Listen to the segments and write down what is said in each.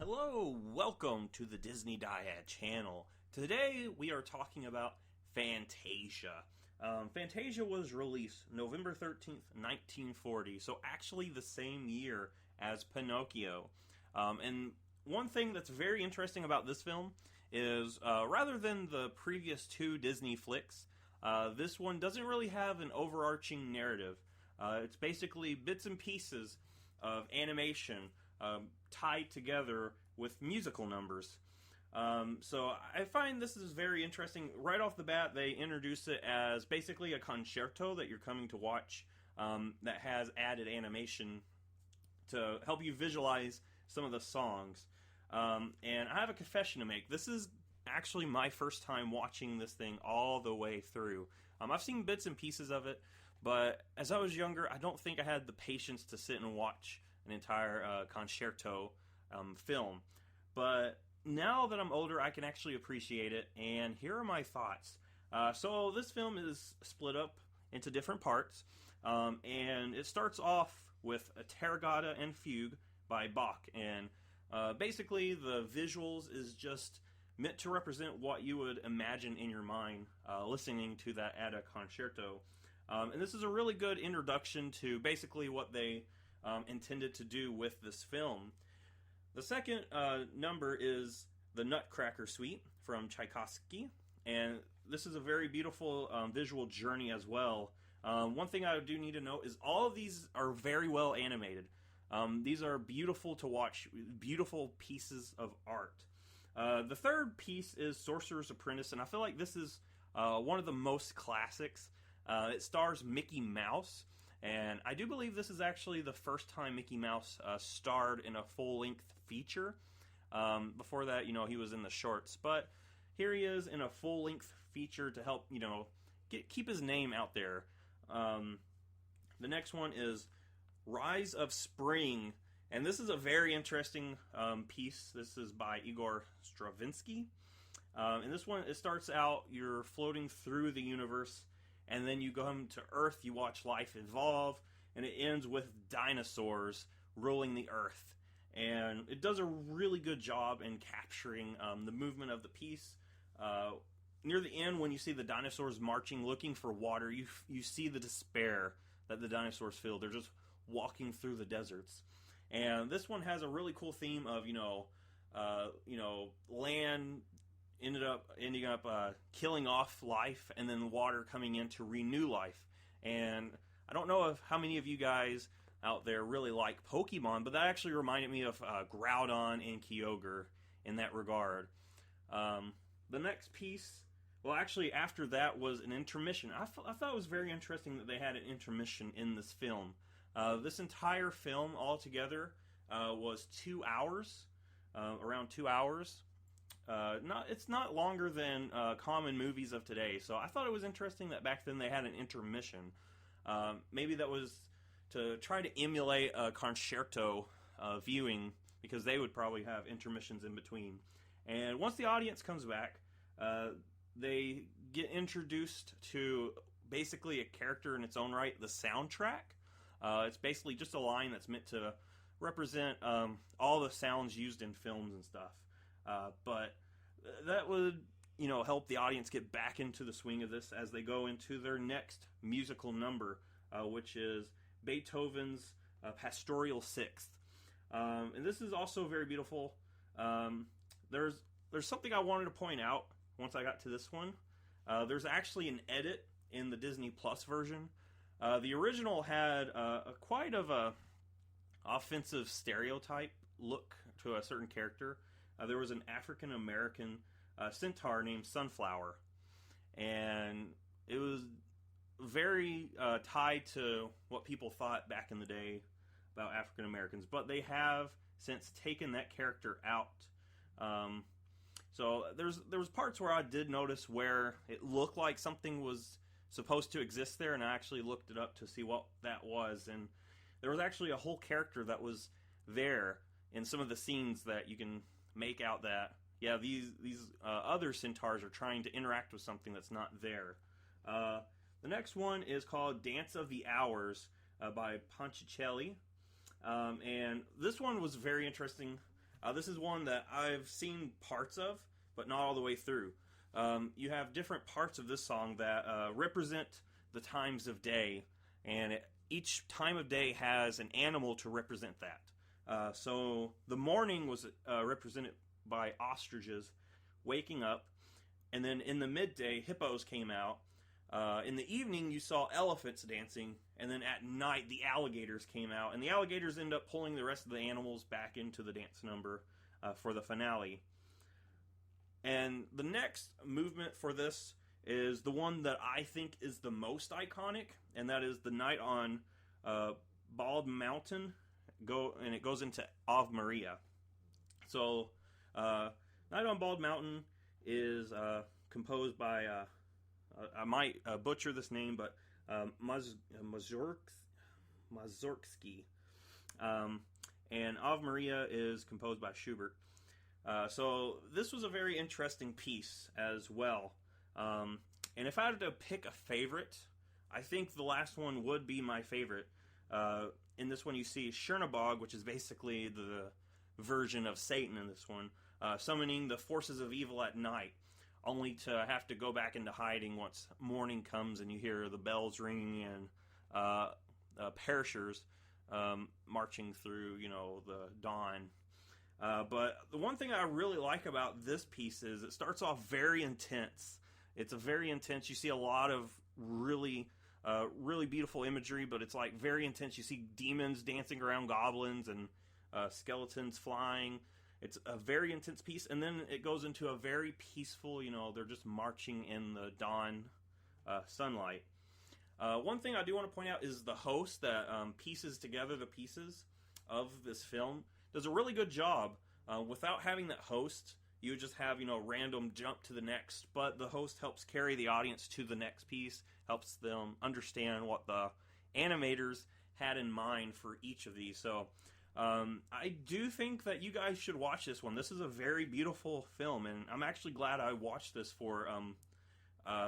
Hello, welcome to the Disney Dyad channel. Today we are talking about Fantasia. Fantasia was released November 13th, 1940, so actually the same year as Pinocchio. And one thing that's very interesting about this film is rather than the previous two Disney flicks, this one doesn't really have an overarching narrative. It's basically bits and pieces of animation tied together with musical numbers. So I find this is very interesting. Right off the bat, they introduce it as basically a concerto that you're coming to watch that has added animation to help you visualize some of the songs. And I have a confession to make. This is actually my first time watching this thing all the way through. I've seen bits and pieces of it, but as I was younger, I don't think I had the patience to sit and watch an entire concerto film. But now that I'm older, I can actually appreciate it, and here are my thoughts. So this film is split up into different parts, and it starts off with a Tarragata and Fugue by Bach, and basically the visuals is just meant to represent what you would imagine in your mind listening to that at a concerto. And this is a really good introduction to basically what they intended to do with this film. The second number is the Nutcracker Suite from Tchaikovsky, and this is a very beautiful visual journey as well. One thing I do need to note is all of these are very well animated. These are beautiful to watch, beautiful pieces of art. The third piece is Sorcerer's Apprentice, and I feel like this is one of the most classics. It stars Mickey Mouse, and I do believe this is actually the first time Mickey Mouse starred in a full-length feature. Before that, he was in the shorts, but here he is in a full-length feature to help, keep his name out there. The next one is Rise of Spring, and this is a very interesting piece. This is by Igor Stravinsky. And this one, it starts out, you're floating through the universe, and then you come to Earth, you watch life evolve, and it ends with dinosaurs ruling the Earth. And it does a really good job in capturing the movement of the piece. Near the end, when you see the dinosaurs marching, looking for water, you see the despair that the dinosaurs feel. They're just walking through the deserts. And this one has a really cool theme of, land ending up killing off life, and then water coming in to renew life. And I don't know how many of you guys out there really like Pokemon, but that actually reminded me of Groudon and Kyogre in that regard. The next piece, well, actually after that was an intermission. I thought it was very interesting that they had an intermission in this film. This entire film altogether was 2 hours, around 2 hours. It's not longer than common movies of today, so I thought it was interesting that back then they had an intermission. Maybe that was to try to emulate a concerto viewing, because they would probably have intermissions in between. And once the audience comes back, they get introduced to basically a character in its own right, the soundtrack. It's basically just a line that's meant to represent all the sounds used in films and stuff. But that would, help the audience get back into the swing of this as they go into their next musical number, which is Beethoven's Pastoral Sixth. And this is also very beautiful. There's something I wanted to point out once I got to this one. There's actually an edit in the Disney Plus version. The original had quite of a offensive stereotype look to a certain character. There was an African-American centaur named Sunflower, and it was very tied to what people thought back in the day about African-Americans, but they have since taken that character out. So there was parts where I did notice where it looked like something was supposed to exist there, and I actually looked it up to see what that was, and there was actually a whole character that was there in some of the scenes that you can make out that, these other centaurs are trying to interact with something that's not there. The next one is called Dance of the Hours by Ponticelli. And this one was very interesting. This is one that I've seen parts of, but not all the way through. You have different parts of this song that represent the times of day, and each time of day has an animal to represent that. So the morning was represented by ostriches waking up, and then in the midday, hippos came out. In the evening, you saw elephants dancing, and then at night, the alligators came out, and the alligators end up pulling the rest of the animals back into the dance number for the finale. And the next movement for this is the one that I think is the most iconic, and that is the night on Bald Mountain, and it goes into Ave Maria. So, Night on Bald Mountain is composed by, I might butcher this name, but Mazurksky. And Ave Maria is composed by Schubert. So this was a very interesting piece as well. And if I had to pick a favorite, I think the last one would be my favorite. In this one you see Chernabog, which is basically the version of Satan in this one, summoning the forces of evil at night, only to have to go back into hiding once morning comes and you hear the bells ringing and perishers marching through, the dawn. But the one thing I really like about this piece is it starts off very intense. It's a very intense. You see a lot of really beautiful imagery, but it's like very intense. You see demons dancing around goblins and skeletons flying. It's a very intense piece, and then it goes into a very peaceful, they're just marching in the dawn sunlight. One thing I do want to point out is the host that pieces together the pieces of this film does a really good job. Without having that host, you would just have, random jump to the next, but the host helps carry the audience to the next piece, helps them understand what the animators had in mind for each of these. So I do think that you guys should watch this one. This is a very beautiful film, and I'm actually glad I watched this for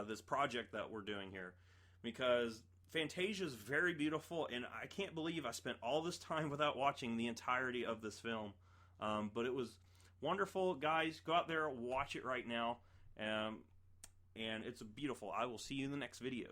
this project that we're doing here, because Fantasia is very beautiful, and I can't believe I spent all this time without watching the entirety of this film. But it was wonderful. Guys, go out there, watch it right now, and it's beautiful. I will see you in the next video.